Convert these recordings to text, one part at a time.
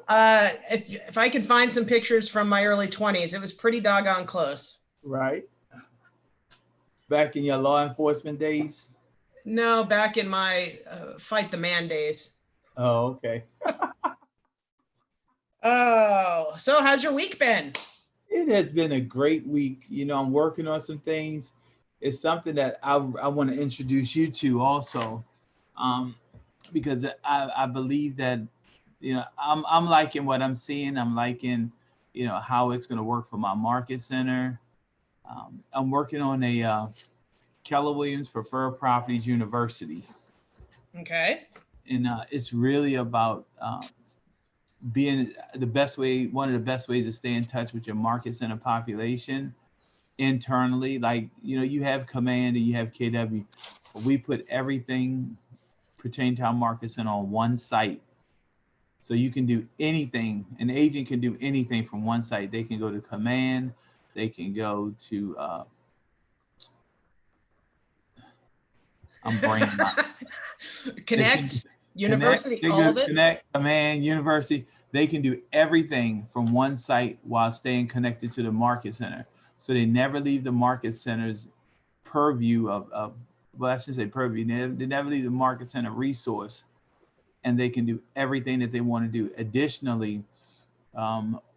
If I could find some pictures from my early 20s, it was pretty doggone close. Right. Back in your law enforcement days? No, back in my fight the man days. Oh, okay. Oh, so how's your week been? It has been a great week. I'm working on some things. It's something that I want to introduce you to also, um, because I believe that, I'm liking what I'm seeing. I'm liking, how it's going to work for my market center. I'm working on a Keller Williams Preferred Properties University. Okay. And it's really about being one of the best ways to stay in touch with your market center population internally. Like, you have command and you have KW, but we put everything pertaining to our market center on one site. So you can do anything. An agent can do anything from one site. They can go to command. They can go to, I'm brain rot. Connect, University, all of it? Connect, command, university. They can do everything from one site while staying connected to the market center. So they never leave the market center's purview well, I should say purview. They never leave the market center resource, and they can do everything that they want to do. Additionally,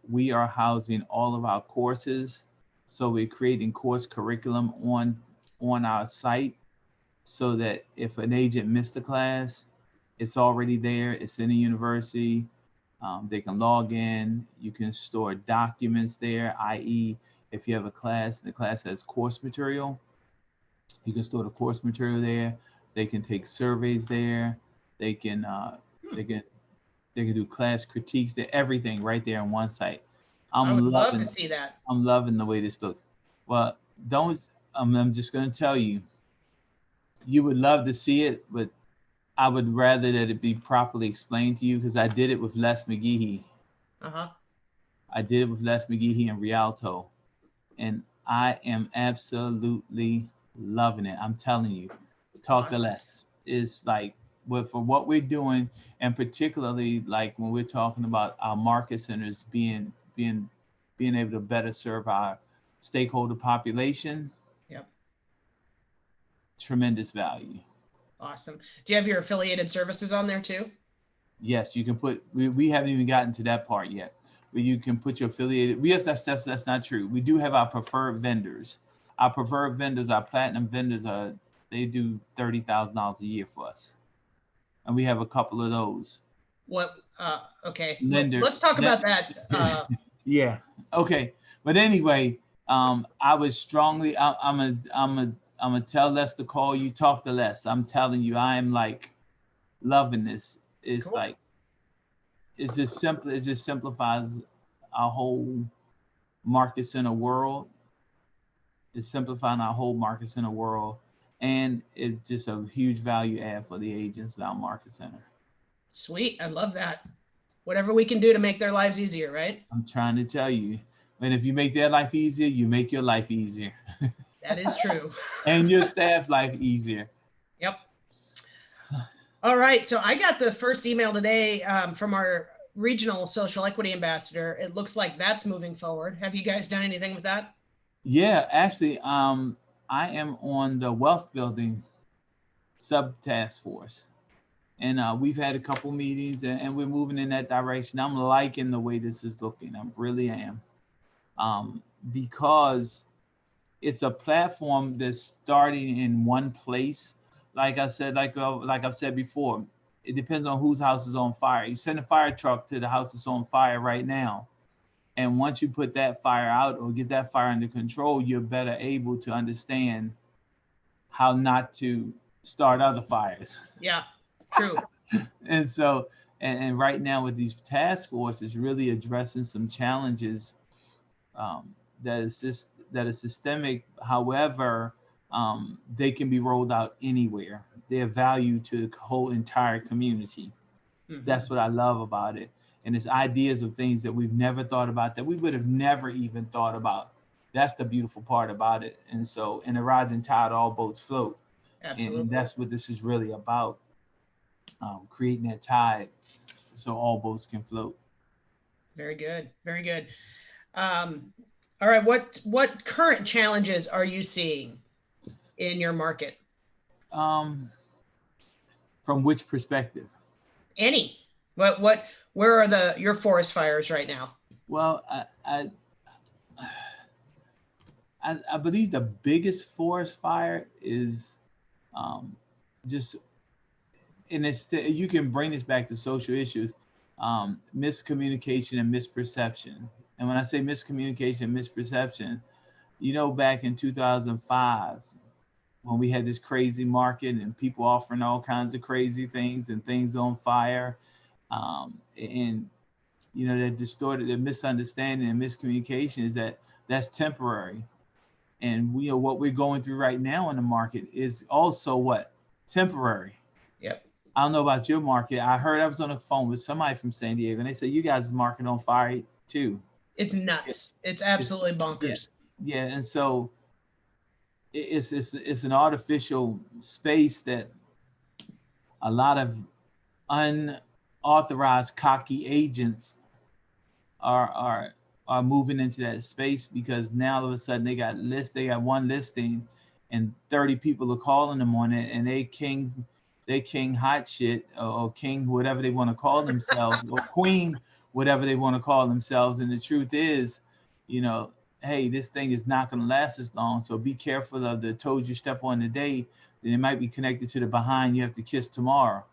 we are housing all of our courses. So we're creating course curriculum on our site, so that if an agent missed a class, it's already there. It's in the university. They can log in. You can store documents there, i.e., if you have a class and the class has course material, you can store the course material there. They can take surveys there. They can do class critiques. Everything right there on one site. I would love to see that. I'm loving the way this looks. Well, I'm just going to tell you, you would love to see it, but I would rather that it be properly explained to you, because I did it with Les McGehee. I did it with Les McGehee and Rialto, and I am absolutely loving it. I'm telling you, talk to Les is like, for what we're doing, and particularly like when we're talking about our market centers being able to better serve our stakeholder population. Yep. Tremendous value. Awesome. Do you have your affiliated services on there too? Yes, you can put. We haven't even gotten to that part yet. But you can put your affiliated. Yes, that's not true. We do have our preferred vendors. Our preferred vendors, our platinum vendors, they do $30,000 a year for us, and we have a couple of those. What? Okay. Let's talk about that. Yeah. Okay. But anyway, I would strongly. I'm gonna tell Les to call you. Talk to Les. I'm telling you, I am like loving this. It's cool. Like, it's just simple. It just simplifies our whole market center world. It's simplifying our whole market center world, and it's just a huge value add for the agents in our market center. Sweet. I love that. Whatever we can do to make their lives easier, right? I'm trying to tell you. And if you make their life easier, you make your life easier. That is true. And your staff life easier. Yep. All right. So I got the first email today from our regional social equity ambassador. It looks like that's moving forward. Have you guys done anything with that? Yeah, actually, I am on the wealth building sub task force. And we've had a couple meetings, and we're moving in that direction. I'm liking the way this is looking. I really am. Because it's a platform that's starting in one place. Like I said, like I've said before, it depends on whose house is on fire. You send a fire truck to the house that's on fire right now. And once you put that fire out or get that fire under control, you're better able to understand how not to start other fires. Yeah, true. And so, and right now with these task forces really addressing some challenges that are systemic. However, they can be rolled out anywhere. They're value to the whole entire community. Mm-hmm. That's what I love about it. And it's ideas of things that we've never thought about, that we would have never even thought about. That's the beautiful part about it. And so, in a rising tide, all boats float. Absolutely. And that's what this is really about, creating that tide so all boats can float. Very good. Very good. All right. What current challenges are you seeing in your market? Um, from which perspective? Any? Where are your forest fires right now? Well, I believe the biggest forest fire is um, just, and you can bring this back to social issues, miscommunication and misperception. And when I say miscommunication and misperception, back in 2005, when we had this crazy market and people offering all kinds of crazy things and things on fire, and that distorted, the misunderstanding and miscommunication is that's temporary. And what we're going through right now in the market is also what? Temporary. Yep. I don't know about your market. I heard, I was on the phone with somebody from San Diego and they said you guys' market on fire too. It's nuts. It's It's, absolutely yeah, bonkers. yeah. And so it's an artificial space that a lot of unauthorized cocky agents are moving into that space, because now all of a sudden they got one listing and 30 people are calling them on it, and they king hot shit, or king whatever they want to call themselves, or queen whatever they want to call themselves. And the truth is, hey, this thing is not going to last as long, so be careful of the toes you step on today, then it might be connected to the behind you have to kiss tomorrow.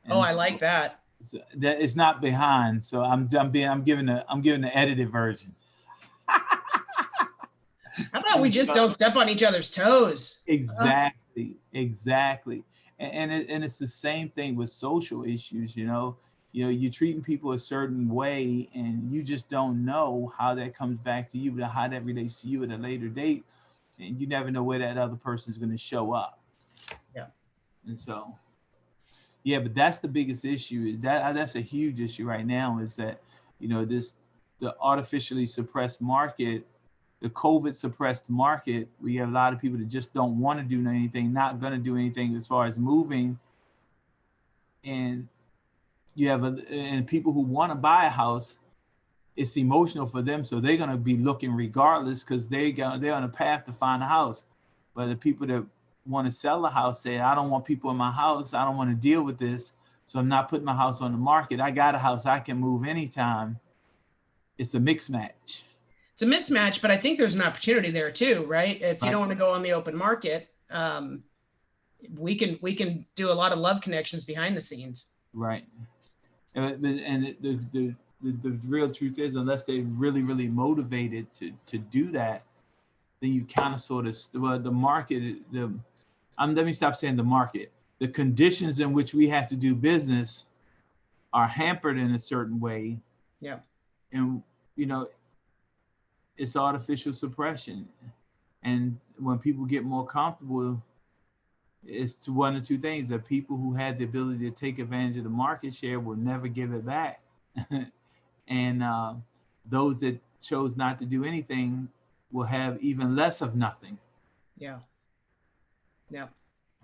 Oh, And I like that. so that it's not behind. So I'm giving the edited version. How about we just don't step on each other's toes? Exactly. And it's the same thing with social issues. You're treating people a certain way, and you just don't know how that comes back to you, but how that relates to you at a later date, and you never know where that other person is going to show up. Yeah. And so, yeah, but that's the biggest issue. That's a huge issue right now, is that the artificially suppressed market, the COVID suppressed market. We have a lot of people that just don't want to do anything, not going to do anything as far as moving, and you have and people who want to buy a house, it's emotional for them, so they're going to be looking regardless, because they're on a path to find a house. But the people that want to sell a house say, I don't want people in my house, I don't want to deal with this, so I'm not putting my house on the market. I got a house, I can move anytime. It's a mixed match. It's a mismatch, but I think there's an opportunity there too, right? If you don't want to go on the open market, we can do a lot of love connections behind the scenes. Right. And the real truth is, unless they're really, really motivated to do that, then you kind of sort of, the market, let me stop saying the market. The conditions in which we have to do business are hampered in a certain way. Yeah. And, it's artificial suppression. And when people get more comfortable, it's to one of two things: that people who had the ability to take advantage of the market share will never give it back. And those that chose not to do anything will have even less of nothing. Yeah. Yeah.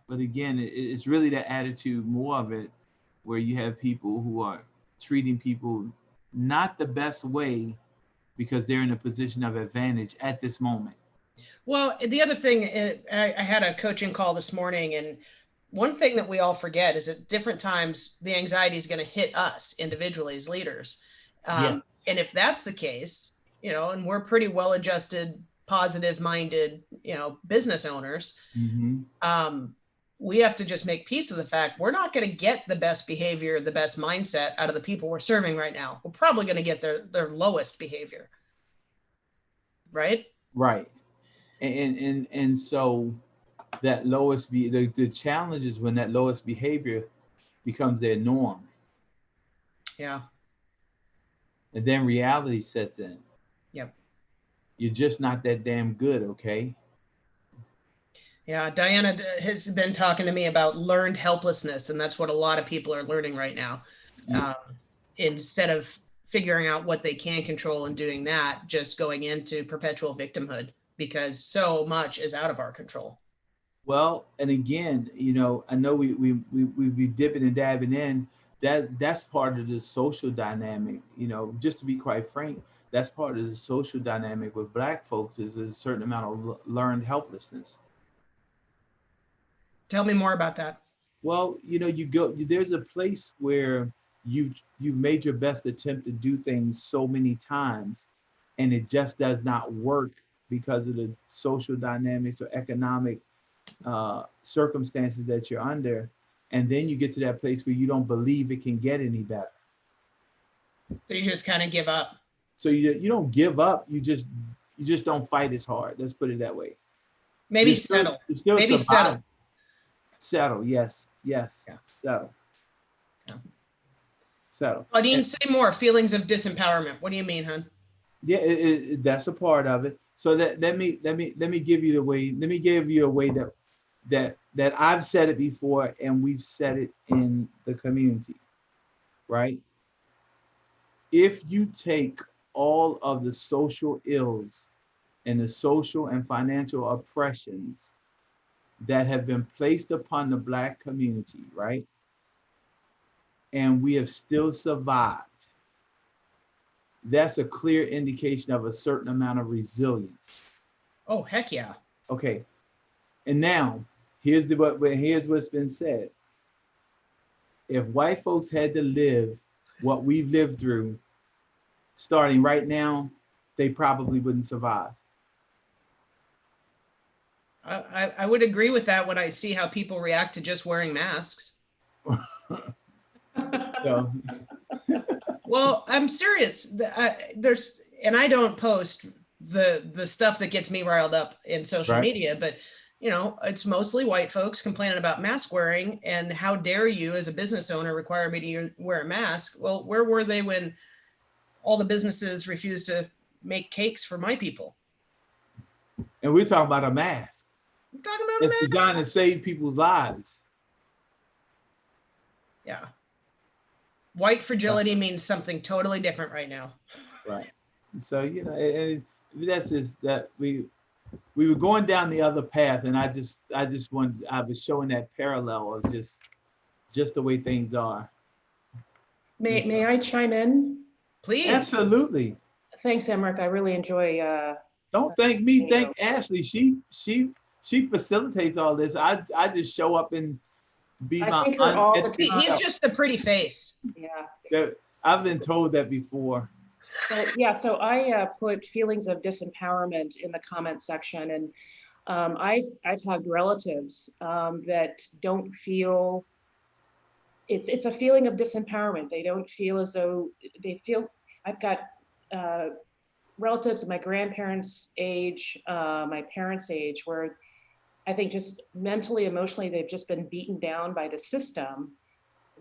But again, it's really that attitude, more of it, where you have people who are treating people not the best way because they're in a position of advantage at this moment. Well, the other thing, I had a coaching call this morning, and one thing that we all forget is at different times, the anxiety is going to hit us individually as leaders. Yeah. And if that's the case, and we're pretty well-adjusted, positive-minded, business owners, we have to just make peace with the fact we're not going to get the best behavior, the best mindset out of the people we're serving right now. We're probably going to get their lowest behavior. Right? Right. And so that lowest the challenge is when that lowest behavior becomes their norm. Yeah. And then reality sets in. Yep. You're just not that damn good, okay? Yeah, Diana has been talking to me about learned helplessness, and that's what a lot of people are learning right now. Yeah. Instead of figuring out what they can control and doing that, just going into perpetual victimhood, because so much is out of our control. Well, and again, I know we be dipping and dabbing in. that's part of the social dynamic. You know, just to be quite frank, that's part of the social dynamic with Black folks is a certain amount of learned helplessness. Tell me more about that. Well, you know, there's a place where you've made your best attempt to do things so many times, and it just does not work because of the social dynamics or economic circumstances that you're under, and then you get to that place where you don't believe it can get any better. So you just kind of give up. So you don't give up. You just don't fight as hard. Let's put it that way. Maybe settle. Maybe settle. Settle. Yes. Yes. Yeah. Settle. Yeah. Settle. Claudine, say more. Feelings of disempowerment. What do you mean, hon? Yeah, that's a part of it. So let me give you the way. Let me give you a way that I've said it before, and we've said it in the community, right? If you take all of the social ills and the social and financial oppressions that have been placed upon the Black community, right? And we have still survived. That's a clear indication of a certain amount of resilience. Oh, heck yeah. Okay. And now, here's what's been said. If white folks had to live what we've lived through, starting right now, they probably wouldn't survive. I would agree with that when I see how people react to just wearing masks. So. Well, I'm serious. And I don't post the stuff that gets me riled up in social media, but you know, it's mostly white folks complaining about mask wearing and how dare you as a business owner require me to wear a mask. Well, where were they when all the businesses refused to make cakes for my people? And we're talking about a mask. We're talking about it's designed to save people's lives. Yeah. White fragility means something totally different right now. Right. So, you know, and that's just that we were going down the other path, and I was showing that parallel of just the way things are. May I chime in? Please. Absolutely. Thanks, Emerick. I really enjoy. Don't thank me. Thank Ashley. She facilitates all this. I just show up and be he's just the pretty face. Yeah. I've been told that before. So I put feelings of disempowerment in the comment section, and I've had relatives that don't feel. It's a feeling of disempowerment. They don't feel as though they feel. I've got relatives of my grandparents' age, my parents' age, where I think just mentally, emotionally, they've just been beaten down by the system,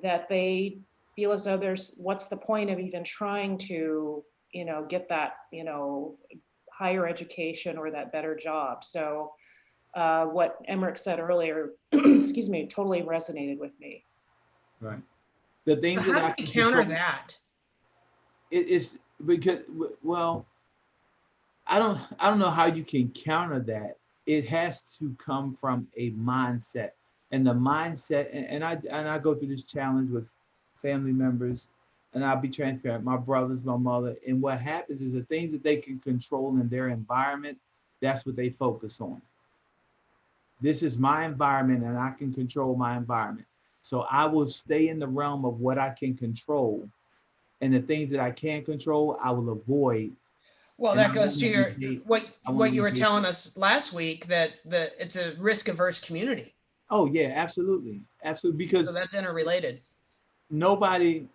that they feel as though what's the point of even trying to, you know, get that, you know, higher education or that better job. So what Emerick said earlier, excuse me, totally resonated with me. Right. The things so that how I do we counter that? It's because, well, I don't know how you can counter that. It has to come from a mindset, and the mindset, and I go through this challenge with family members, and I'll be transparent, my brothers, my mother, and what happens is the things that they can control in their environment, that's what they focus on. This is my environment, and I can control my environment. So I will stay in the realm of what I can control, and the things that I can't control, I will avoid. Well, that goes to what you were telling us last week, that it's a risk-averse community. Oh yeah, absolutely, because so that's interrelated. Nobody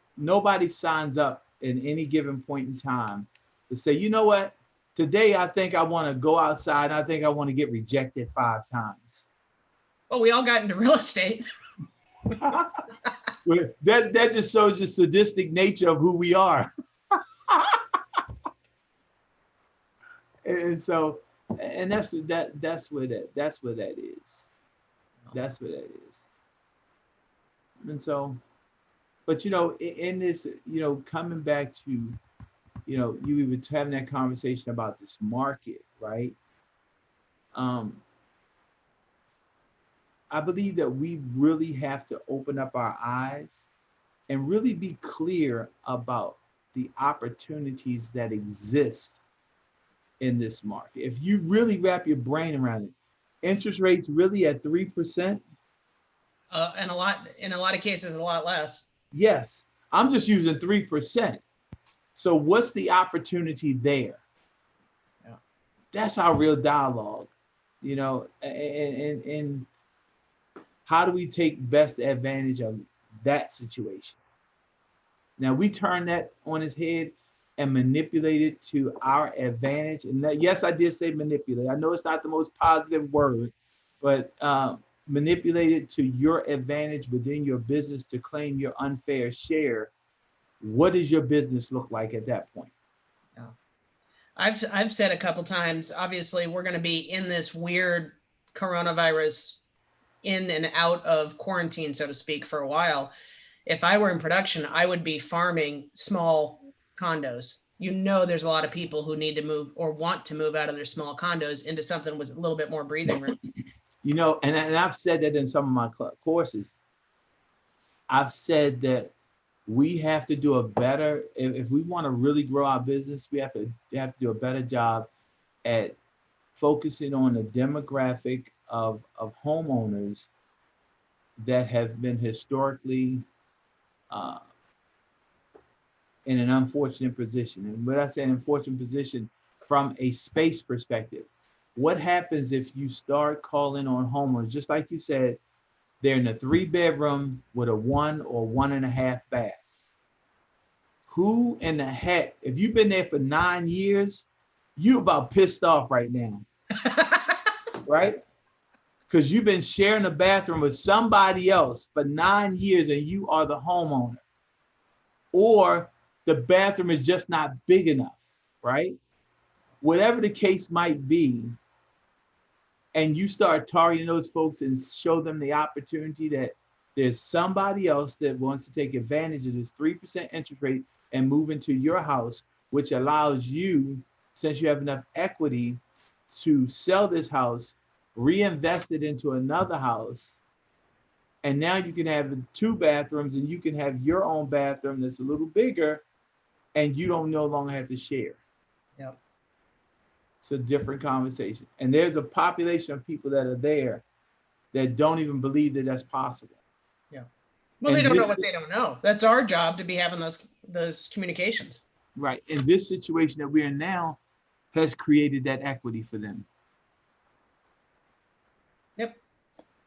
signs up in any given point in time to say, you know what, today I think I want to go outside. I think I want to get rejected 5 times. Well, we all got into real estate. Well, that just shows the sadistic nature of who we are. And so, and that's where that is. That's where that is. And so, but you know, in this, you know, coming back to, you know, you were having that conversation about this market, right? I believe that we really have to open up our eyes and really be clear about the opportunities that exist in this market. If you really wrap your brain around it, interest rates really at 3%. And in a lot of cases, a lot less. Yes, I'm just using 3%. So what's the opportunity there? Yeah. That's our real dialogue, you know, and how do we take best advantage of that situation? Now we turn that on its head and manipulate it to our advantage. And that, yes, I did say manipulate. I know it's not the most positive word, but manipulate it to your advantage within your business to claim your unfair share. What does your business look like at that point? Yeah. I've said a couple times, obviously we're going to be in this weird coronavirus in and out of quarantine, so to speak, for a while. If I were in production, I would be farming small condos. You know, there's a lot of people who need to move or want to move out of their small condos into something with a little bit more breathing room. You know, and I've said that in some of my courses. I've said that we have to do a better, if we want to really grow our business, we have to do a better job at focusing on the demographic of homeowners that have been historically in an unfortunate position. And when I say an unfortunate position, from a space perspective, what happens if you start calling on homeowners, just like you said, they're in a 3-bedroom with a 1 or 1.5 bath. Who in the heck, if you've been there for 9 years, you about pissed off right now, right? Because you've been sharing a bathroom with somebody else for 9 years and you are the homeowner. Or the bathroom is just not big enough, right? Whatever the case might be, and you start targeting those folks and show them the opportunity that there's somebody else that wants to take advantage of this 3% interest rate and move into your house, which allows you, since you have enough equity, to sell this house, reinvest it into another house, and now you can have 2 bathrooms and you can have your own bathroom that's a little bigger, and you don't no longer have to share. Yep. It's a different conversation. And there's a population of people that are there that don't even believe that that's possible. Yeah. Well, and they don't know what they don't know. That's our job to be having those communications. Right. And this situation that we're in now has created that equity for them. Yep.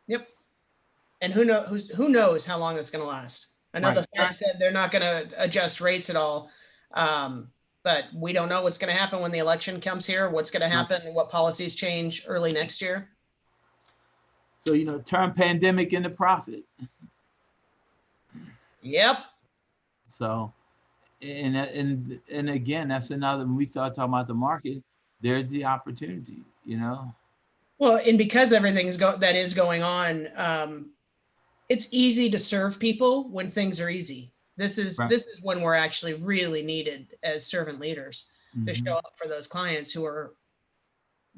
Yep. And who knows how long it's going to last. I know the Fed said they're not going to adjust rates at all. But we don't know what's going to happen when the election comes here, what's going to happen, and what policies change early next year. So, you know, turn pandemic into profit. Yep. So, and again, that's another, when we start talking about the market, there's the opportunity, you know. Well, and because everything that is going on, it's easy to serve people when things are easy. This is when we're actually really needed as servant leaders to show up for those clients who are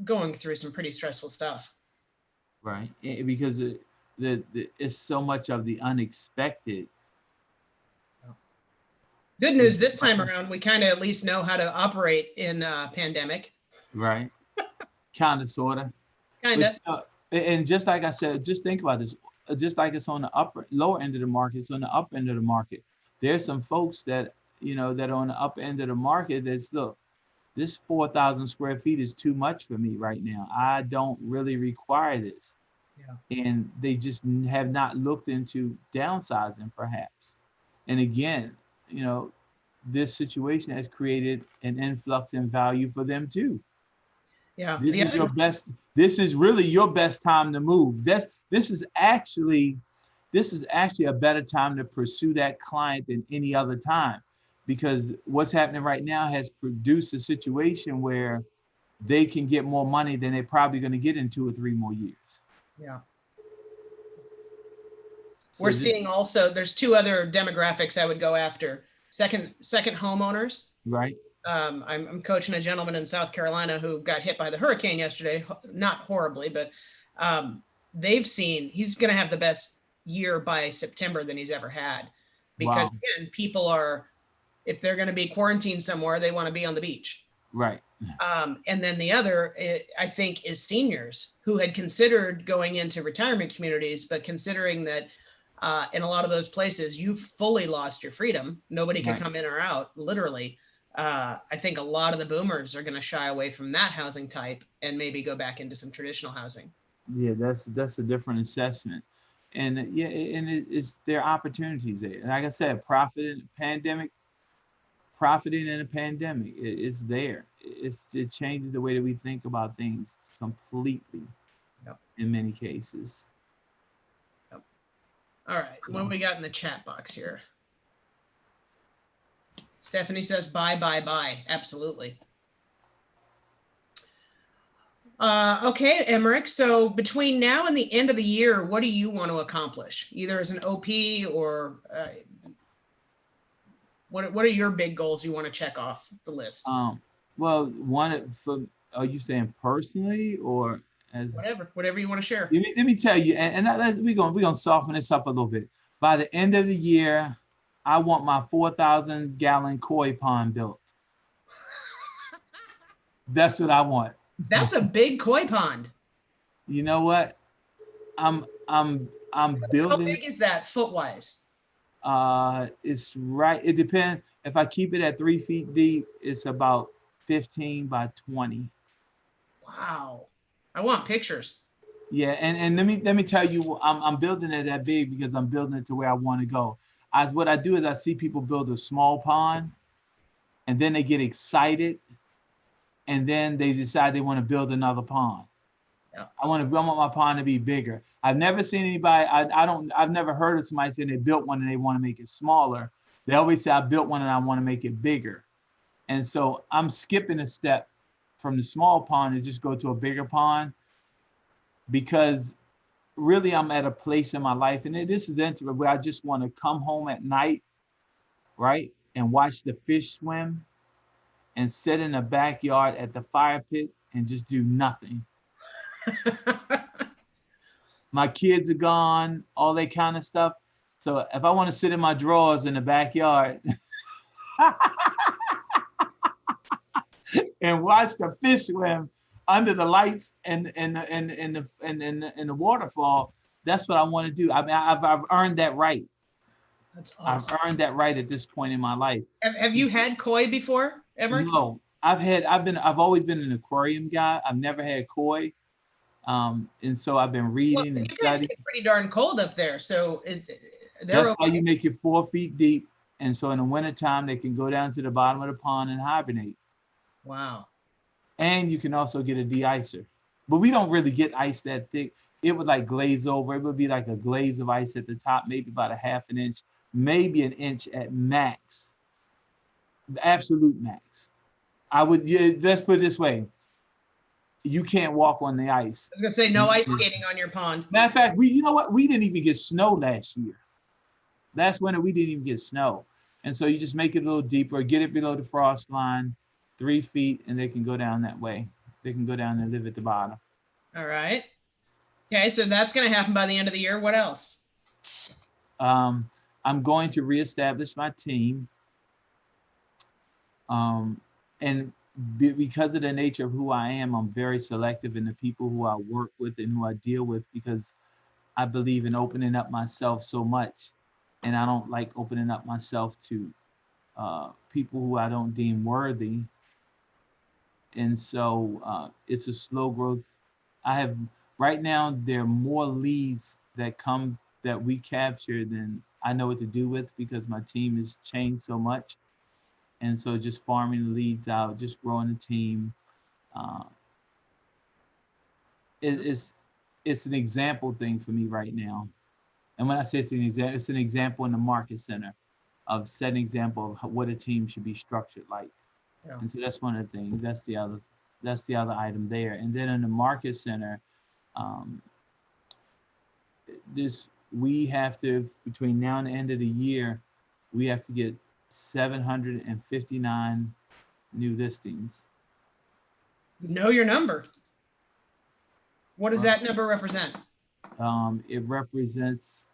going through some pretty stressful stuff. Right, because it's so much of the unexpected. Good news this time around, we kind of at least know how to operate in a pandemic. Right, kind of, sort of. Kind of. And just like I said, just think about this. Just like it's on the lower end of the market, it's on the up end of the market. There's some folks that, you know, that are on the up end of the market that's, look, this 4,000 square feet is too much for me right now. I don't really require this. Yeah. And they just have not looked into downsizing perhaps. And again, you know, this situation has created an influx in value for them too. Yeah. This is really your best time to move. This is actually a better time to pursue that client than any other time, because what's happening right now has produced a situation where they can get more money than they're probably going to get in 2 or 3 more years. Yeah. So we're seeing also, there's 2 other demographics I would go after. Second homeowners. Right. I'm coaching a gentleman in South Carolina who got hit by the hurricane yesterday, not horribly, but he's going to have the best year by September than he's ever had, because Wow. again, people are, if they're going to be quarantined somewhere, they want to be on the beach. Right. And then the other, I think, is seniors who had considered going into retirement communities, but considering that in a lot of those places, you fully lost your freedom. Nobody could come in or out, literally. I think a lot of the boomers are going to shy away from that housing type and maybe go back into some traditional housing. Yeah, that's a different assessment. And yeah, and it's there are opportunities there. And like I said, profiting in a pandemic, it's there. It changes the way that we think about things completely. Yep. In many cases. Yep. All right, cool. What do we got in the chat box here? Stephanie says, bye, bye, bye. Absolutely. Okay, Emerick. So between now and the end of the year, what do you want to accomplish? Either as an OP or what are your big goals you want to check off the list? Well, are you saying personally or as whatever you want to share? Let me tell you, and we're gonna soften this up a little bit. By the end of the year, I want my 4,000 gallon koi pond built. That's what I want. That's a big koi pond. You know what? I'm building. How big is that foot-wise? It's right. It depends. If I keep it at 3 feet deep, it's about 15 by 20. Wow. I want pictures. Yeah, and let me tell you, I'm building it that big because I'm building it to where I want to go. What I do is I see people build a small pond, and then they get excited, and then they decide they want to build another pond. Yeah. I want my pond to be bigger. I've never seen anybody. I've never heard of somebody saying they built one and they want to make it smaller. They always say I built one and I want to make it bigger. And so I'm skipping a step from the small pond and just go to a bigger pond, because really I'm at a place in my life, and this is interesting, where I just want to come home at night, right, and watch the fish swim and sit in the backyard at the fire pit and just do nothing. My kids are gone, all that kind of stuff. So if I want to sit in my drawers in the backyard and watch the fish swim under the lights and the waterfall, that's what I want to do. I mean, I've earned that right. That's awesome. I've earned that right at this point in my life. Have you had koi before, Emerick? No, I've always been an aquarium guy. I've never had koi. And so I've been reading and you guys studying. get pretty darn cold up there. So that's why you make it 4 feet deep. And so in the wintertime, they can go down to the bottom of the pond and hibernate. Wow. And you can also get a de-icer. But we don't really get ice that thick. It would like glaze over. It would be like a glaze of ice at the top, maybe about a half an inch, maybe an inch at max. The absolute max. Let's put it this way. You can't walk on the ice. I was gonna say no ice skating on your pond. Matter of fact, you know what? We didn't even get snow last year. Last winter, we didn't even get snow. And so you just make it a little deeper, get it below the frost line, 3 feet, and they can go down that way. They can go down and live at the bottom. All right. Okay, so that's going to happen by the end of the year. What else? I'm going to reestablish my team. And because of the nature of who I am, I'm very selective in the people who I work with and who I deal with, because I believe in opening up myself so much. And I don't like opening up myself to people who I don't deem worthy. And so it's a slow growth. Right now, there are more leads that we capture than I know what to do with, because my team has changed so much. And so just farming the leads out, just growing the team. It's an example thing for me right now. And when I say it's an example in the market center of setting an example of what a team should be structured like. Yeah. And so that's one of the things. That's the other item there. And then in the market center, we have to, between now and the end of the year, we have to get 759 new listings. Know your number. What does that number represent? It represents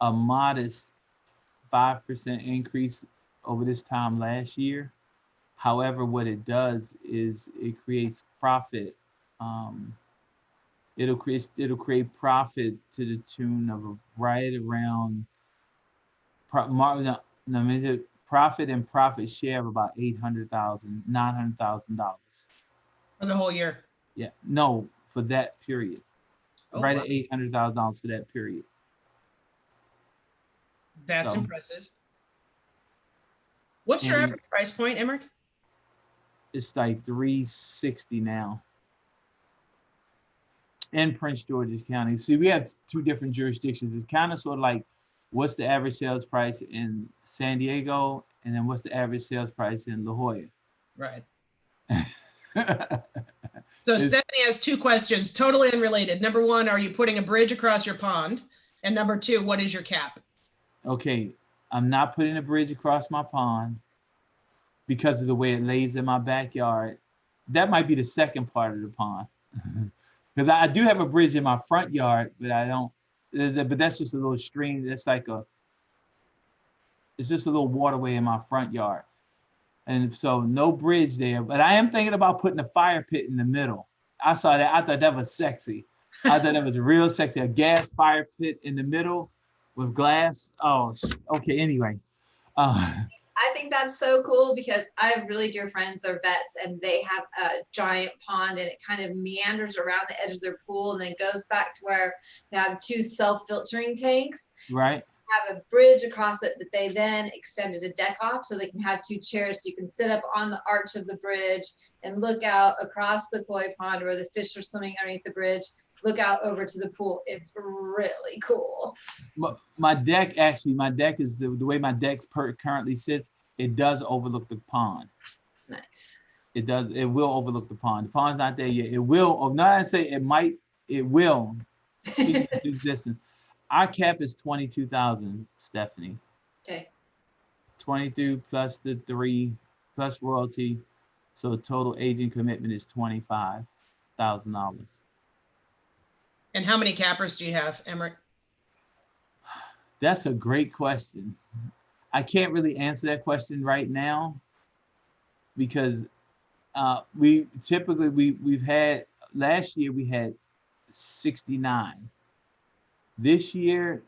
a modest 5% increase over this time last year. However, what it does is it creates profit. It'll create profit to the tune of right around profit and profit share of about $900,000 For the whole year. Yeah, no, for that period. Oh, right wow. at $800,000 for that period. That's So, impressive. What's your average price point, Emerick? It's like $360 now in Prince George's County. See, we have two different jurisdictions. It's kind of sort of like, what's the average sales price in San Diego, and then what's the average sales price in La Jolla? Right. So Stephanie has two questions, totally unrelated. Number one, are you putting a bridge across your pond? And number two, what is your cap? Okay, I'm not putting a bridge across my pond because of the way it lays in my backyard. That might be the second part of the pond. Because I do have a bridge in my front yard, but I don't, but that's just a little stream. That's like it's just a little waterway in my front yard. And so no bridge there, but I am thinking about putting a fire pit in the middle. I saw that, I thought that was sexy. I thought that was real sexy, a gas fire pit in the middle with glass. Oh, okay, anyway. I think that's so cool because I have really dear friends, they're vets, and they have a giant pond and it kind of meanders around the edge of their pool and then goes back to where they have two self-filtering tanks. Right. Have a bridge across it that they then extended a deck off so they can have two chairs so you can sit up on the arch of the bridge and look out across the koi pond where the fish are swimming underneath the bridge, look out over to the pool. It's really cool. My deck is the way my deck currently sits, it does overlook the pond. Nice. It will overlook the pond. The pond's not there yet. It will, or not I say it might, it will. Speaking of distance. Our cap is 22,000, Stephanie. Okay. 22 plus the 3 plus royalty. So total agent commitment is $25,000. And how many cappers do you have, Emerick? That's a great question. I can't really answer that question right now because we've had, last year we had 69. This year,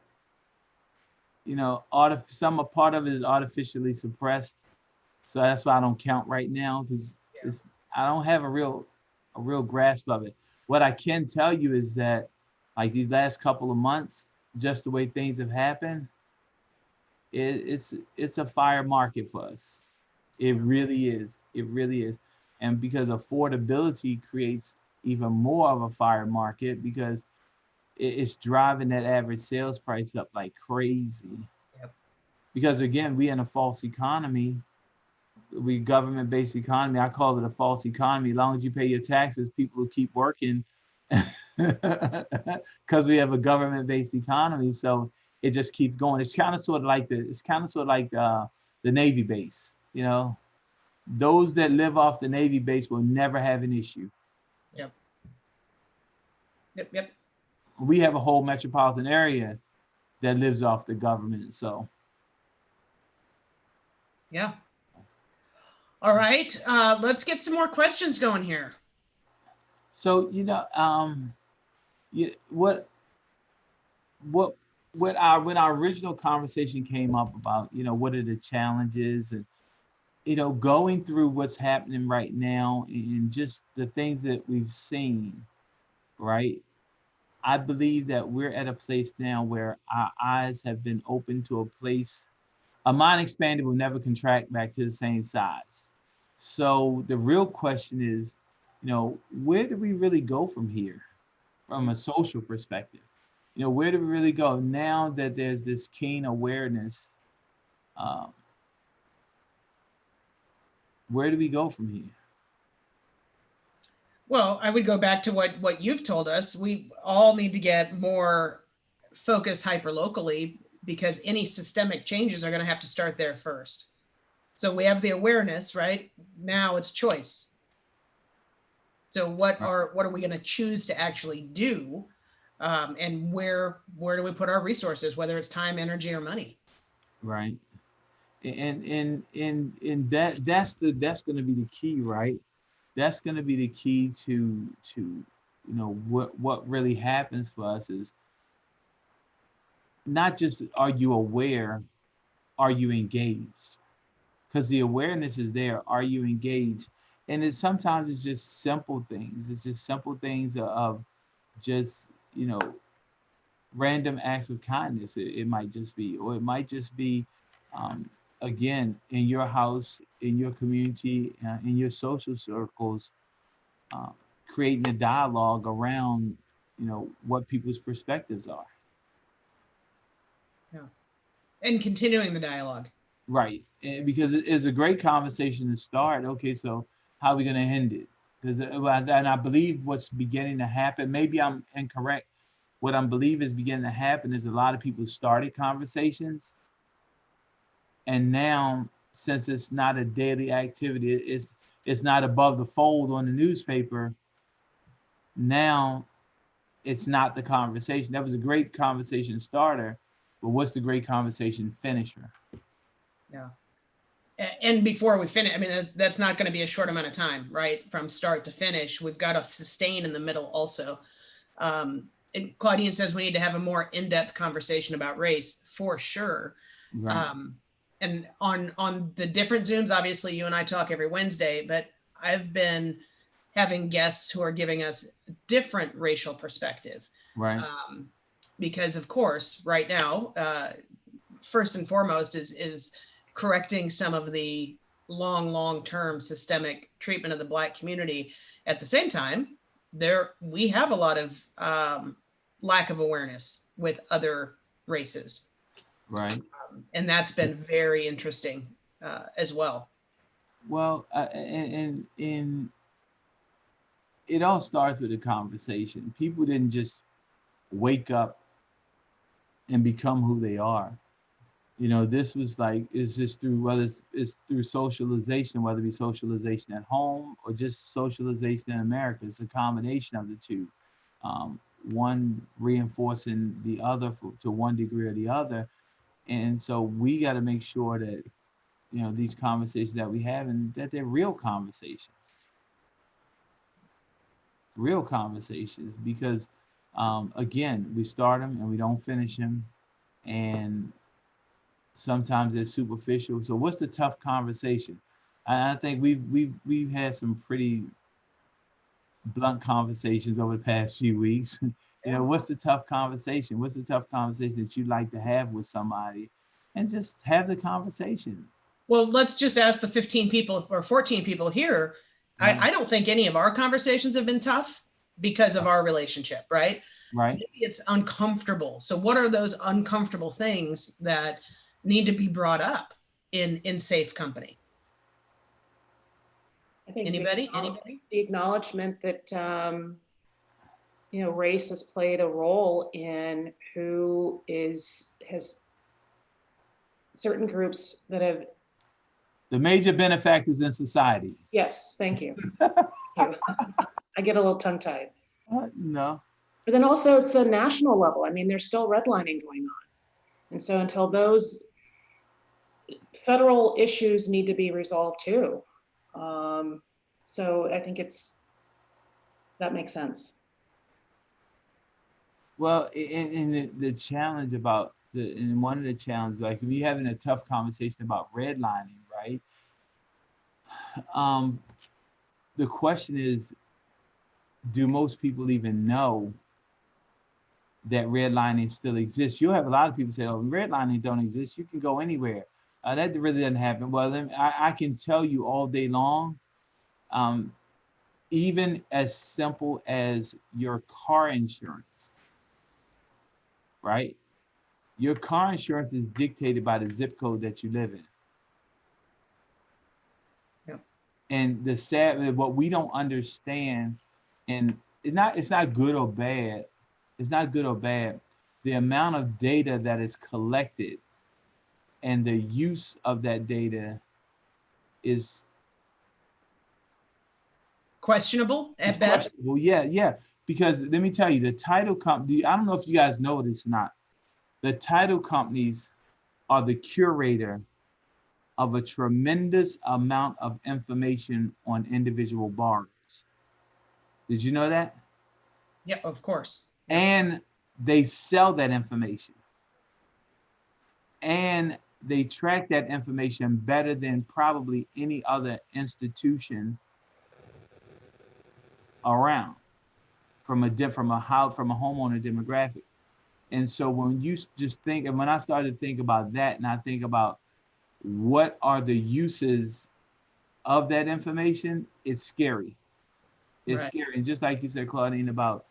you know, some part of it is artificially suppressed, so that's why I don't count right now because I don't have a real grasp of it. What I can tell you is that, like these last couple of months, just the way things have happened, it's a fire market for us. It really is. It really is, and because affordability creates even more of a fire market because it's driving that average sales price up like crazy. Yep. Because again, we in a false economy. We government-based economy. I call it a false economy. As long as you pay your taxes, people will keep working because we have a government-based economy. So it just keeps going. It's kind of sort of like the Navy base. You know, those that live off the Navy base will never have an issue. Yep. Yep. We have a whole metropolitan area that lives off the government, so. Yeah. All right, let's get some more questions going here. So, you know, when our original conversation came up about, you know, what are the challenges and, you know, going through what's happening right now and just the things that we've seen, right? I believe that we're at a place now where our eyes have been opened to a place, a mind expanded will never contract back to the same size. So the real question is, you know, where do we really go from here from a social perspective? You know, where do we really go now that there's this keen awareness? Where do we go from here? Well, I would go back to what you've told us. We all need to get more focused hyper-locally because any systemic changes are going to have to start there first. So we have the awareness, right? Now it's choice. So what are we going to choose to actually do? And where do we put our resources, whether it's time, energy, or money? Right. And that's going to be the key, right? That's going to be the key to what really happens for us is not just are you aware, are you engaged? Because the awareness is there. Are you engaged? And sometimes it's just simple things. It's just simple things of just random acts of kindness. It might just be, or it might just be, again, in your house, in your community, in your social circles, uh, creating a dialogue around, what people's perspectives are. Yeah. And continuing the dialogue. Right. And because it's a great conversation to start. Okay, so how are we going to end it? Because and I believe what's beginning to happen, maybe I'm incorrect, what I believe is beginning to happen is a lot of people started conversations, and now, since it's not a daily activity, it's not above the fold on the newspaper. Now it's not the conversation. That was a great conversation starter, but what's the great conversation finisher? Yeah. And before we finish, I mean, that's not going to be a short amount of time, right? From start to finish, we've got to sustain in the middle also. And Claudine says we need to have a more in-depth conversation about race, for sure. Right. And on the different Zooms, obviously you and I talk every Wednesday, but I've been having guests who are giving us different racial perspective. Right. Because of course, right now, first and foremost is correcting some of the long-term systemic treatment of the Black community. At the same time, we have a lot of lack of awareness with other races. Right. And that's been very interesting as well. Well, and it all starts with a conversation. People didn't just wake up and become who they are. This was like, it's just through, whether it's through socialization, whether it be socialization at home or just socialization in America. It's a combination of the two. One reinforcing the other to one degree or the other. And so we got to make sure that, these conversations that we have, and that they're real conversations. Real conversations, because again, we start them and we don't finish them. And sometimes it's superficial. So what's the tough conversation? I think we've had some pretty blunt conversations over the past few weeks. What's the tough conversation? What's the tough conversation that you'd like to have with somebody, and just have the conversation? Well, let's just ask the 15 people or 14 people here. I don't think any of our conversations have been tough because of our relationship, right? Right. Maybe it's uncomfortable. So what are those uncomfortable things that need to be brought up in safe company? I think Anybody? The acknowledgement that race has played a role in who has certain groups that have the major benefactors in society. Yes, thank you. Thank you. I get a little tongue-tied. No. But then also it's a national level. I mean, there's still redlining going on. And so until those federal issues need to be resolved too. So I think that makes sense. Well, in the challenge about and one of the challenges, like if you're having a tough conversation about redlining, right? The question is, do most people even know that redlining still exists? You'll have a lot of people say, oh, redlining don't exist. You can go anywhere. That really doesn't happen. Well, then I can tell you all day long, even as simple as your car insurance, right? Your car insurance is dictated by the zip code that you live in. Yep. And what we don't understand, and it's not good or bad. It's not good or bad. The amount of data that is collected and the use of that data is questionable at best. Well, yeah. Because let me tell you, the title company, I don't know if you guys know this or not, the title companies are the curator of a tremendous amount of information on individual borrowers. Did you know that? Yeah, of course. And they sell that information. And they track that information better than probably any other institution around from a homeowner demographic. And so when you just think, and when I started to think about that, and I think about what are the uses of that information, it's scary. It's Right. scary. And just like you said, Claudine, about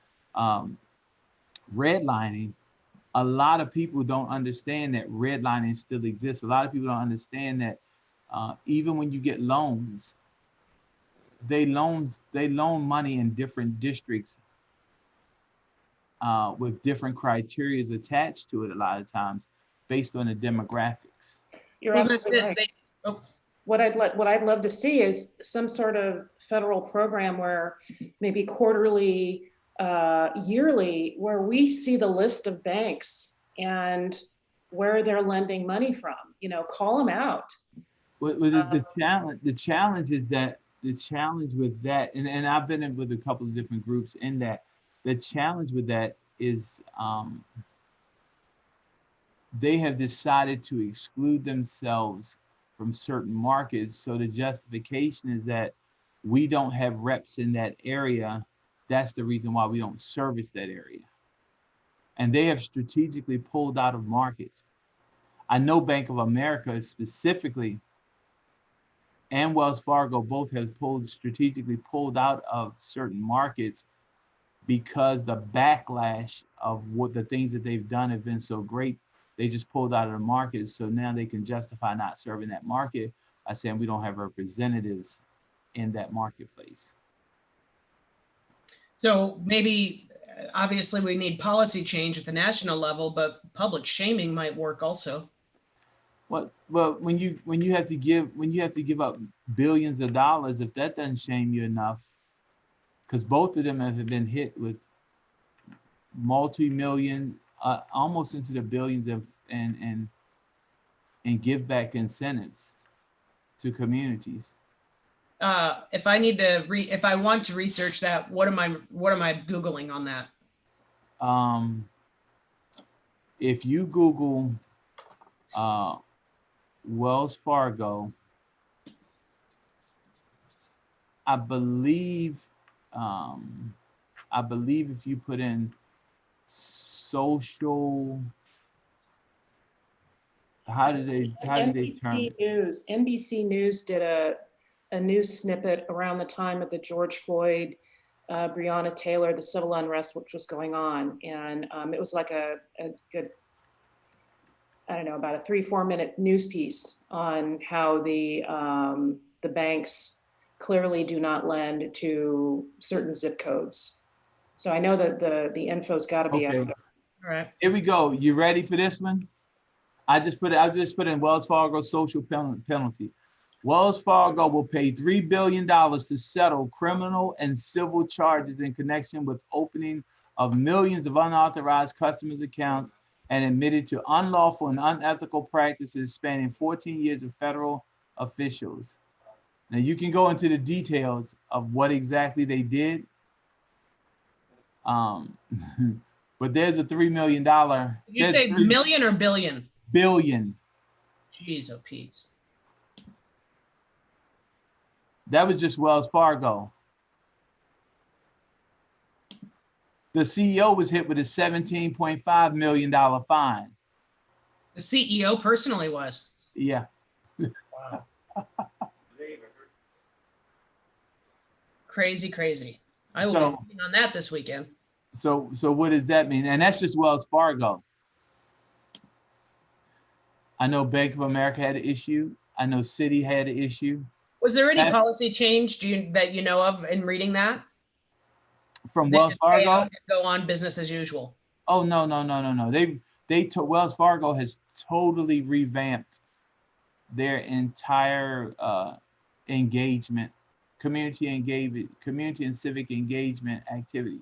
redlining, a lot of people don't understand that redlining still exists. A lot of people don't understand that even when you get loans, they loan money in different districts with different criteria attached to it a lot of times based on the demographics. You're Well, absolutely right. What I'd love to see is some sort of federal program where maybe quarterly, yearly, where we see the list of banks and where they're lending money from. You know, call them out. Well, the challenge is that the challenge with that, and I've been in with a couple of different groups in that, the challenge with that is they have decided to exclude themselves from certain markets. So the justification is that we don't have reps in that area. That's the reason why we don't service that area. And they have strategically pulled out of markets. I know Bank of America specifically and Wells Fargo both have strategically pulled out of certain markets because the backlash of what the things that they've done have been so great. They just pulled out of the market. So now they can justify not serving that market by saying we don't have representatives in that marketplace. So maybe, obviously we need policy change at the national level, but public shaming might work also. Well, when you have to give up billions of dollars, if that doesn't shame you enough, because both of them have been hit with multi-million, almost into the billions of and give back incentives to communities. If I want to research that, what am I Googling on that? If you Google Wells Fargo, I believe if you put in social, how did they term it? NBC News did a news snippet around the time of the George Floyd, Breonna Taylor, the civil unrest which was going on, and it was like a good, I don't know, about a 3-4 minute news piece on how the banks clearly do not lend to certain zip codes. So I know that the info's got to be out there. All right. Here we go. You ready for this one? I just put in Wells Fargo social penalty. Wells Fargo will pay $3 billion to settle criminal and civil charges in connection with opening of millions of unauthorized customers' accounts and admitted to unlawful and unethical practices spanning 14 years of federal officials. Now you can go into the details of what exactly they did. But there's a $3 million. Did you say million or billion? Billion. Jeez, oh Pete. That was just Wells Fargo. The CEO was hit with a $17.5 million fine. The CEO personally was. Yeah. Wow. Crazy. I will be working on that this weekend. So what does that mean? And that's just Wells Fargo. I know Bank of America had an issue. I know Citi had an issue. Was there any policy change that you know of in reading that? From Wells Fargo? Go on business as usual. Oh, no. Wells Fargo has totally revamped their entire engagement, community and civic engagement activities.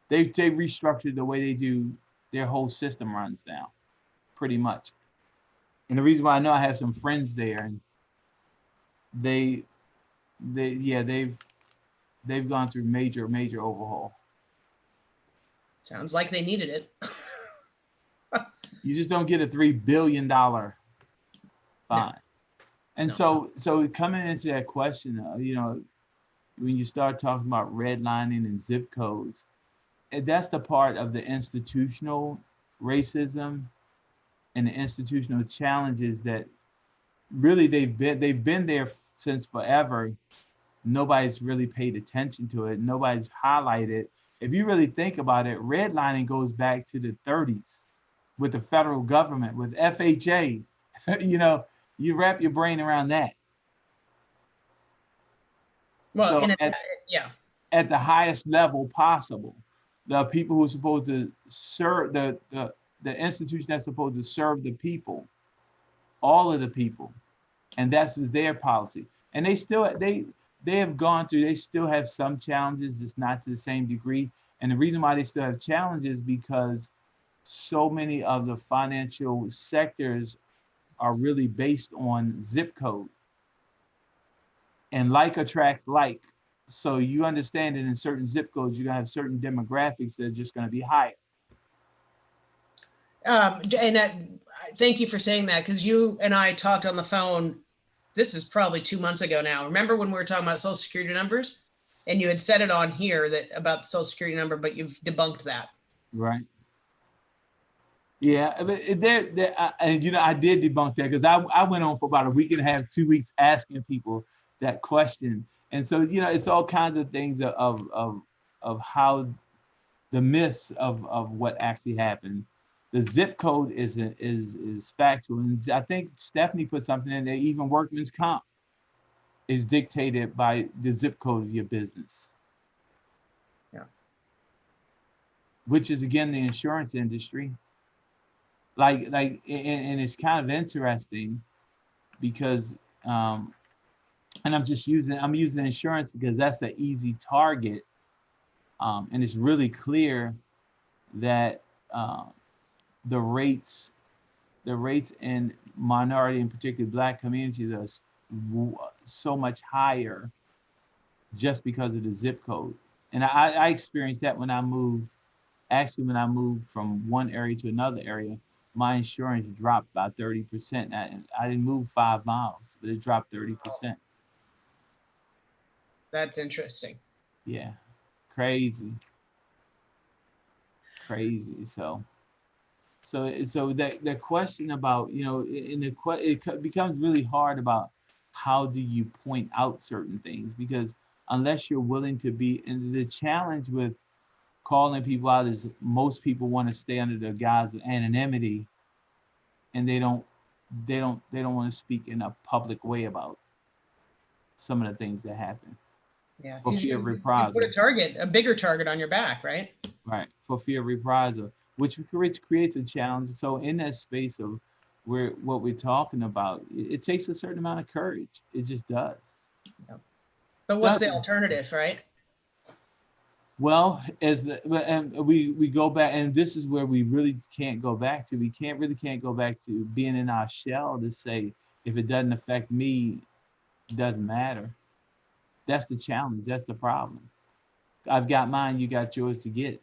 They've restructured the way they do their whole system runs now, pretty much. And the reason why I know, I have some friends there, and they've gone through major overhaul. Sounds like they needed it. You just don't get a $3 billion fine. No. And No. so coming into that question, you know, when you start talking about redlining and zip codes, and that's the part of the institutional racism and the institutional challenges that really they've been there since forever. Nobody's really paid attention to it. Nobody's highlighted. If you really think about it, redlining goes back to the 30s with the federal government, with FHA. You know, you wrap your brain around that. Well, So yeah. At the highest level possible, the people who are supposed to serve the institution that's supposed to serve the people, all of the people, and that's their policy. And they have gone through. They still have some challenges. It's not to the same degree. And the reason why they still have challenges because so many of the financial sectors are really based on zip code, and like attracts like. So you understand that in certain zip codes, you're gonna have certain demographics that are just gonna be higher. And thank you for saying that, because you and I talked on the phone. This is probably 2 months ago now. Remember when we were talking about Social Security numbers, and you had said it on here that about the Social Security number, but you've debunked that. Right. Yeah, but and you know, I did debunk that because I went on for about a week and a half, 2 weeks asking people that question. And so, you know, it's all kinds of things of how the myths of what actually happened. The zip code is factual, and I think Stephanie put something in there. Even workman's comp is dictated by the zip code of your business. Yeah. Which is again the insurance industry. And it's kind of interesting because and I'm using insurance because that's an easy target, and it's really clear that the rates in minority, in particular Black communities, are so much higher just because of the zip code. And I experienced that when I moved from one area to another area. My insurance dropped by 30%. I didn't move 5 miles, but it dropped 30%. That's interesting. Yeah, crazy. So that question about, you know, it becomes really hard about how do you point out certain things, because unless you're willing to be, and the challenge with calling people out is most people want to stay under the guise of anonymity, and they don't want to speak in a public way about some of the things that happen. Yeah. For fear of reprisal. You put a bigger target on your back, right? Right. For fear of reprisal, which creates a challenge. So in that space of what we're talking about, it takes a certain amount of courage. It just does. Yeah. But what's the alternative, right? Well, and we go back, and this is where we really can't go back to. We can't go back to being in our shell to say, if it doesn't affect me, it doesn't matter. That's the challenge. That's the problem. I've got mine, you got yours to get.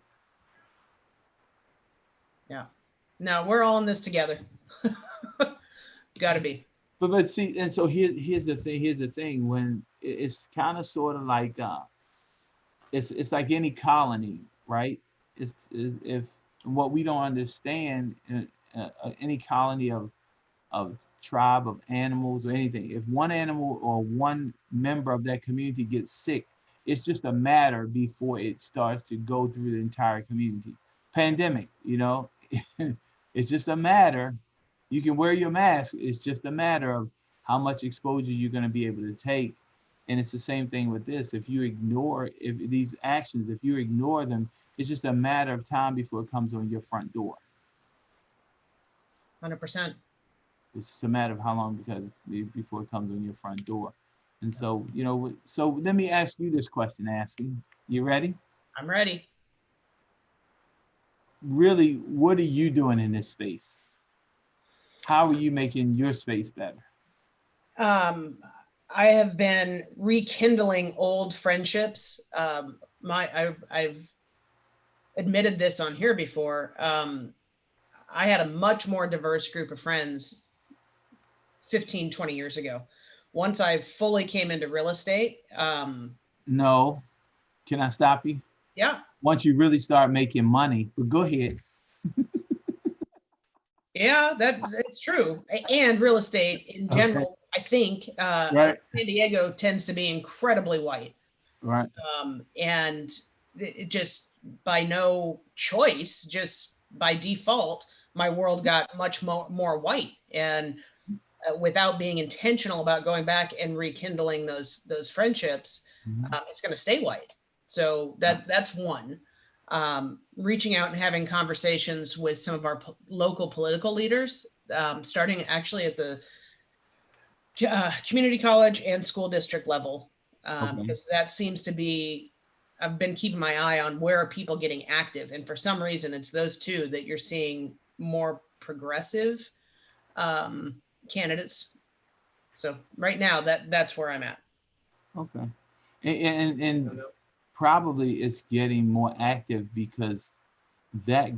Yeah. No, we're all in this together. Got to be. But see, and so here's the thing. When it's kind of sort of like it's like any colony, right? Is if what we don't understand, any colony of tribe of animals or anything, if one animal or one member of that community gets sick, it's just a matter before it starts to go through the entire community. Pandemic, you know, it's just a matter. You can wear your mask. It's just a matter of how much exposure you're going to be able to take. And it's the same thing with this. If you ignore these actions, if you ignore them, it's just a matter of time before it comes on your front door. 100%. It's just a matter of how long before it comes on your front door. And so, you know, so let me ask you this question, Ashley. You ready? I'm ready. Really, what are you doing in this space? How are you making your space better? I have been rekindling old friendships. I've admitted this on here before. I had a much more diverse group of friends 15, 20 years ago. Once I fully came into real estate. No, can I stop you? Yeah. Once you really start making money, but go ahead. Yeah, that's true. And real estate in general, okay. I think right. San Diego tends to be incredibly white. Right. And it just by no choice, just by default, my world got much more white. And without being intentional about going back and rekindling those friendships, it's going to stay white. So that's one. Reaching out and having conversations with some of our local political leaders, starting actually at the community college and school district level, because that seems to be, I've been keeping my eye on where are people getting active. And for some reason, it's those two that you're seeing more progressive candidates. So right now that's where I'm at. Okay. And probably it's getting more active because that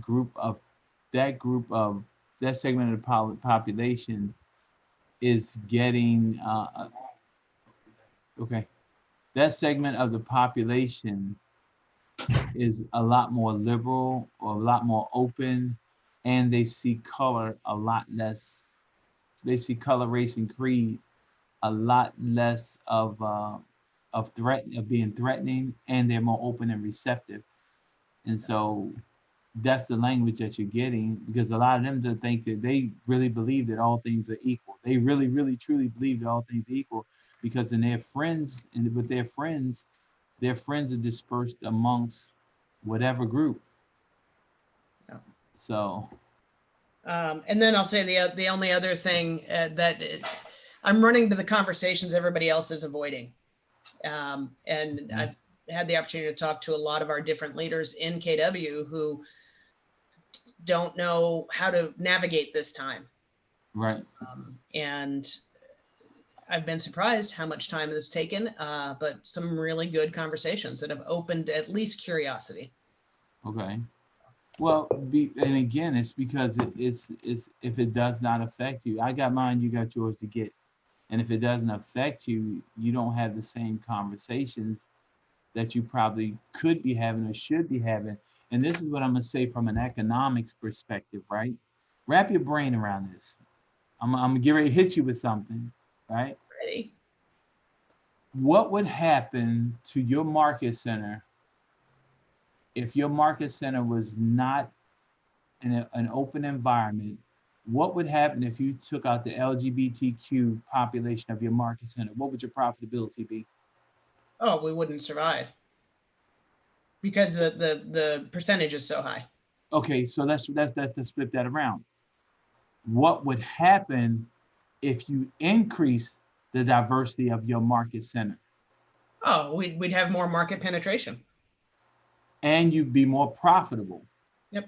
segment of the population is getting okay. That segment of the population is a lot more liberal or a lot more open, and they see color a lot less. They see color, race, and creed a lot less of being threatening, and they're more open and receptive. And so that's the language that you're getting, because a lot of them don't think that they really believe that all things are equal. They really, really, truly believe that all things are equal, because in their friends and with their friends are dispersed amongst whatever group. Yeah. So. And then I'll say the only other thing I'm running to the conversations everybody else is avoiding. And I've had the opportunity to talk to a lot of our different leaders in KW who don't know how to navigate this time. Right. And I've been surprised how much time it's taken, but some really good conversations that have opened at least curiosity. Okay. Well, and again, it's because it's if it does not affect you, I got mine, you got yours to get. And if it doesn't affect you, you don't have the same conversations that you probably could be having or should be having. And this is what I'm going to say from an economics perspective, right? Wrap your brain around this. I'm going to get ready to hit you with something, right? Ready. What would happen to your market center if your market center was not in an open environment? What would happen if you took out the LGBTQ population of your market center? What would your profitability be? Oh, we wouldn't survive because the percentage is so high. Okay, so let's flip that around. What would happen if you increase the diversity of your market center? Oh, we'd have more market penetration. And you'd be more profitable. Yep.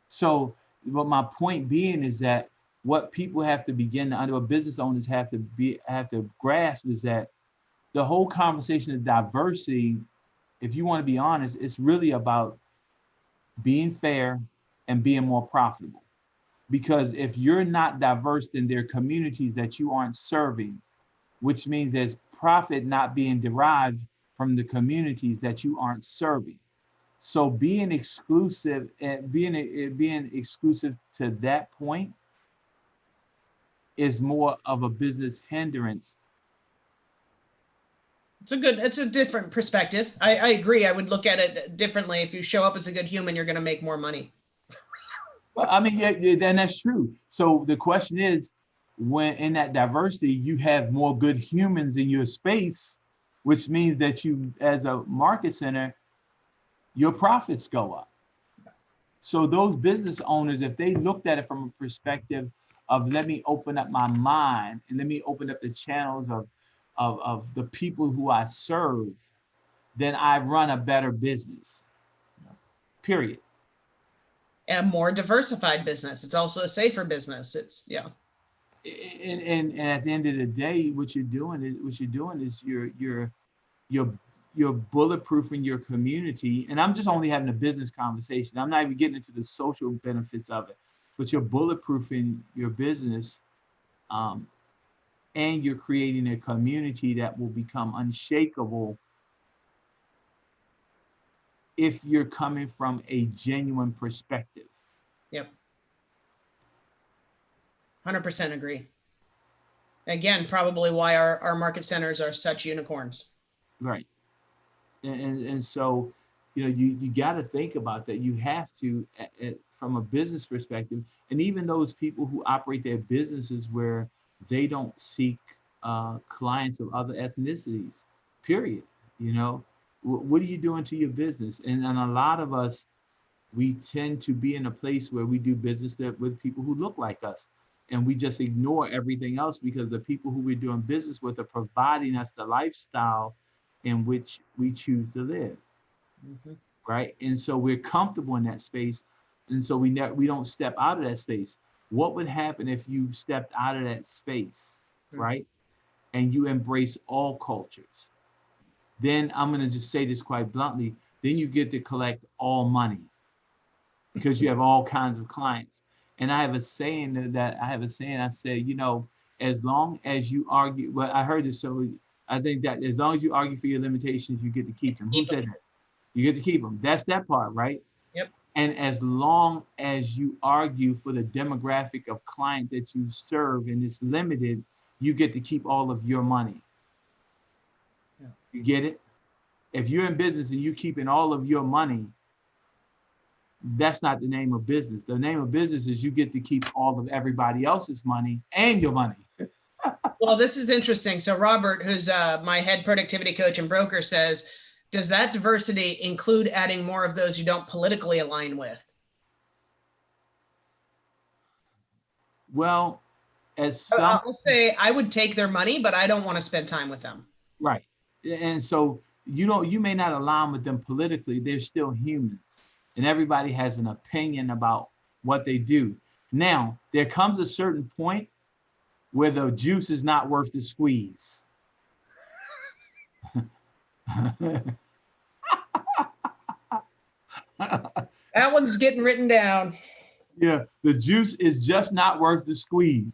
So what my point being is that what people have to begin to what business owners have to grasp is that the whole conversation of diversity, if you want to be honest, it's really about being fair and being more profitable. Because if you're not diverse, then there are communities that you aren't serving, which means there's profit not being derived from the communities that you aren't serving. So being exclusive and being exclusive to that point is more of a business hindrance. It's a different perspective. I agree. I would look at it differently. If you show up as a good human, you're going to make more money. Well, I mean, yeah, then that's true. So the question is, when in that diversity, you have more good humans in your space, which means that you, as a market center, your profits go up. So those business owners, if they looked at it from a perspective of let me open up my mind and let me open up the channels of the people who I serve, then I run a better business, period. And more diversified business. It's also a safer business. It's, yeah. And at the end of the day, what you're doing is you're bulletproofing your community. And I'm just only having a business conversation. I'm not even getting into the social benefits of it, but you're bulletproofing your business, and you're creating a community that will become unshakable if you're coming from a genuine perspective. Yep. 100% agree. Again, probably why our market centers are such unicorns. Right. And so, you got to think about that. You have to, from a business perspective, and even those people who operate their businesses where they don't seek clients of other ethnicities, period. What are you doing to your business? And a lot of us, we tend to be in a place where we do business with people who look like us. And we just ignore everything else because the people who we're doing business with are providing us the lifestyle in which we choose to live. Mm-hmm. Right? And so we're comfortable in that space. And so we don't step out of that space. What would happen if you stepped out of that space, mm-hmm. right? And you embrace all cultures? Then I'm going to just say this quite bluntly, then you get to collect all money because you have all kinds of clients. And I have a saying I say, as long as you argue, well, I heard this, so I think that as long as you argue for your limitations, you get to keep them. Who said that? You get to keep them. That's that part, right? Yep. And as long as you argue for the demographic of client that you serve and it's limited, you get to keep all of your money. Yeah. You get it? If you're in business and you're keeping all of your money, that's not the name of business. The name of business is you get to keep all of everybody else's money and your money. Well, this is interesting. So Robert, who's my head productivity coach and broker, says, does that diversity include adding more of those you don't politically align with? Well, I'll say I would take their money, but I don't want to spend time with them. Right. And so you may not align with them politically. They're still humans. And everybody has an opinion about what they do. Now, there comes a certain point where the juice is not worth the squeeze. That one's getting written down. Yeah, the juice is just not worth the squeeze.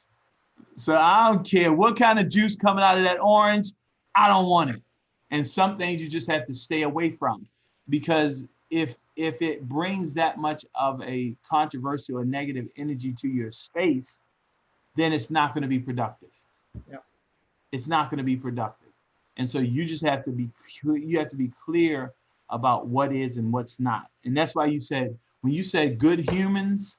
So I don't care what kind of juice coming out of that orange, I don't want it. And some things you just have to stay away from, because if it brings that much of a controversial or negative energy to your space, then it's not going to be productive. Yeah. It's not going to be productive. And so you just have to be clear about what is and what's not. And that's why when you said good humans,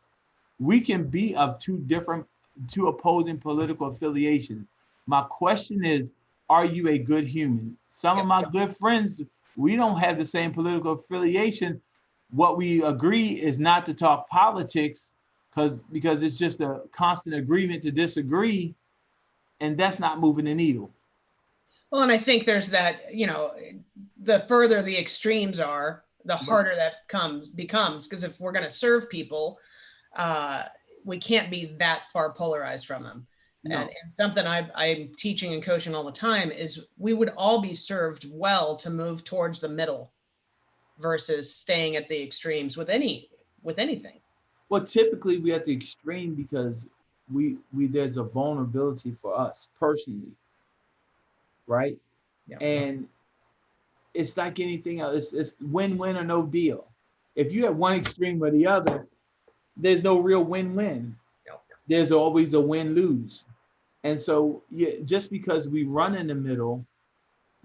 we can be of two opposing political affiliations. My question is, are you a good human? Some of my good friends, we don't have the same political affiliation. What we agree is not to talk politics because it's just a constant agreement to disagree, and that's not moving the needle. Well, and I think there's that, the further the extremes are, the harder that becomes, because if we're going to serve people, we can't be that far polarized from them. No. And something I'm teaching and coaching all the time is we would all be served well to move towards the middle versus staying at the extremes with anything. Well, typically we're at the extreme because we there's a vulnerability for us personally, right? Yeah. And it's like anything else. It's win-win or no deal. If you have one extreme or the other, there's no real win-win. No. There's always a win-lose. And so just because we run in the middle,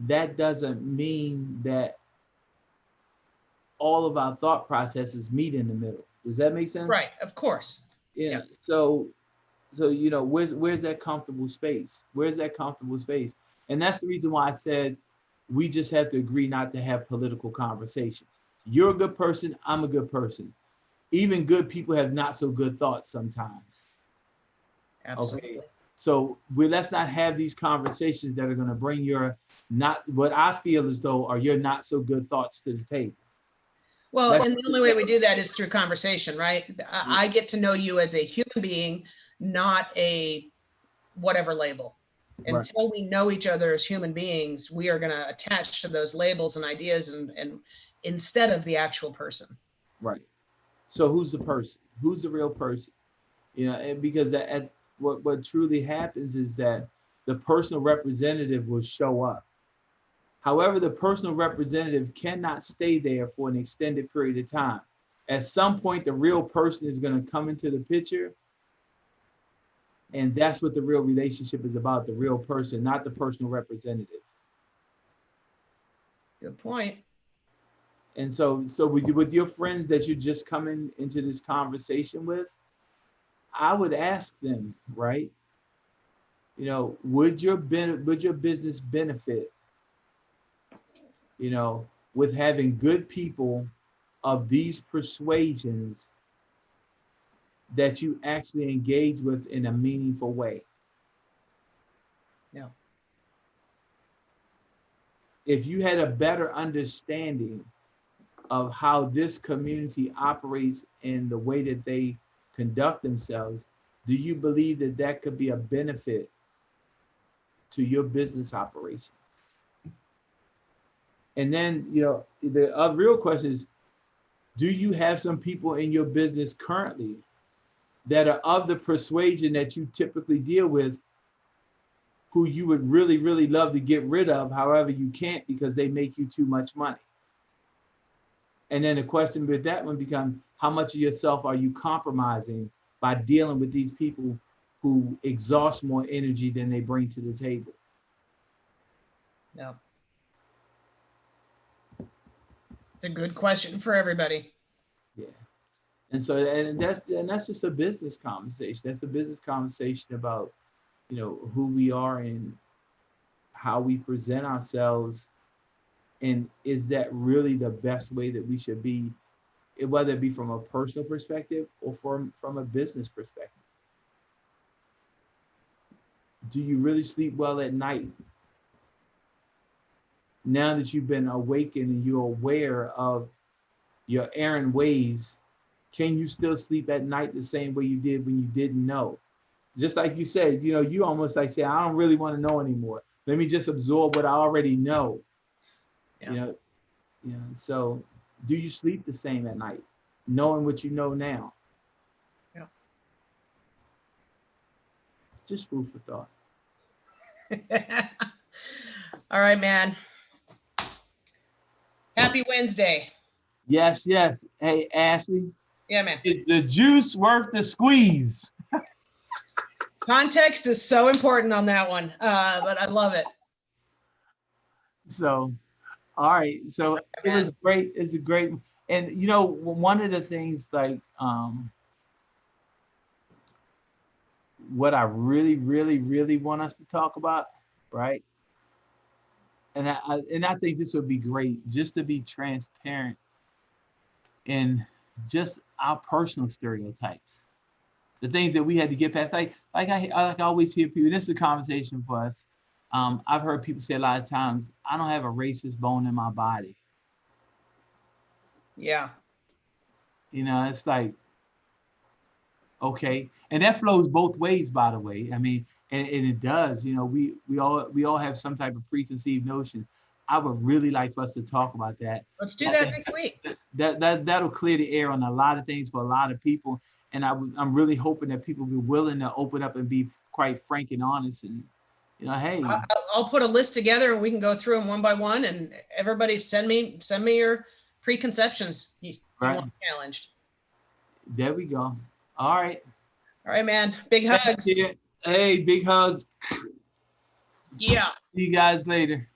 that doesn't mean that all of our thought processes meet in the middle. Does that make sense? Right, of course. Yeah. So where's that comfortable space? Where's that comfortable space? And that's the reason why I said we just have to agree not to have political conversations. You're a good person, I'm a good person. Even good people have not so good thoughts sometimes. Absolutely. Okay. So let's not have these conversations that are going to bring what I feel as though are your not so good thoughts to the table. Well, and the only way we do that is through conversation, right? I get to know you as a human being, not a whatever label. Right. Until we know each other as human beings, we are going to attach to those labels and ideas and instead of the actual person. Right. So who's the person? Who's the real person? You know, and because what truly happens is that the personal representative will show up. However, the personal representative cannot stay there for an extended period of time. At some point, the real person is going to come into the picture. And that's what the real relationship is about, the real person, not the personal representative. Good point. And so with your friends that you're just coming into this conversation with, I would ask them, right? You know, would your business benefit, you know, with having good people of these persuasions that you actually engage with in a meaningful way? Yeah. If you had a better understanding of how this community operates and the way that they conduct themselves, do you believe that that could be a benefit to your business operation? And then, you know, the real question is, do you have some people in your business currently that are of the persuasion that you typically deal with, who you would really, really love to get rid of, however you can't because they make you too much money? And then the question with that one becomes, how much of yourself are you compromising by dealing with these people who exhaust more energy than they bring to the table? Yeah. It's a good question for everybody. Yeah. And so, and that's just a business conversation. That's a business conversation about, you know, who we are and how we present ourselves. And is that really the best way that we should be, whether it be from a personal perspective or from a business perspective? Do you really sleep well at night? Now that you've been awakened and you're aware of your errant ways, can you still sleep at night the same way you did when you didn't know? Just like you said, you know, you almost like say, I don't really want to know anymore. Let me just absorb what I already know. Yeah. You know, so do you sleep the same at night, knowing what you know now? Yeah. Just food for thought. All right, man. Happy Wednesday. Yes, yes. Hey, Ashley. Yeah, man. Is the juice worth the squeeze? Context is so important on that one, but I love it. So, all right. So it was great. It's a great, and you know, one of the things like what I really, really, really want us to talk about, right? And I think this would be great just to be transparent in just our personal stereotypes, the things that we had to get past. Like I always hear people, and this is a conversation for us. I've heard people say a lot of times, I don't have a racist bone in my body. Yeah. You know, it's like, okay. And that flows both ways, by the way. I mean, and it does, you know, we all have some type of preconceived notion. I would really like for us to talk about that. Let's do that next week. That'll clear the air on a lot of things for a lot of people. And I'm really hoping that people be willing to open up and be quite frank and honest. And, you know, hey, I'll put a list together and we can go through them one by one. And everybody send me your preconceptions you want challenged. There we go. All right. All right, man. Big hugs. Hey, big hugs. Yeah. See you guys later.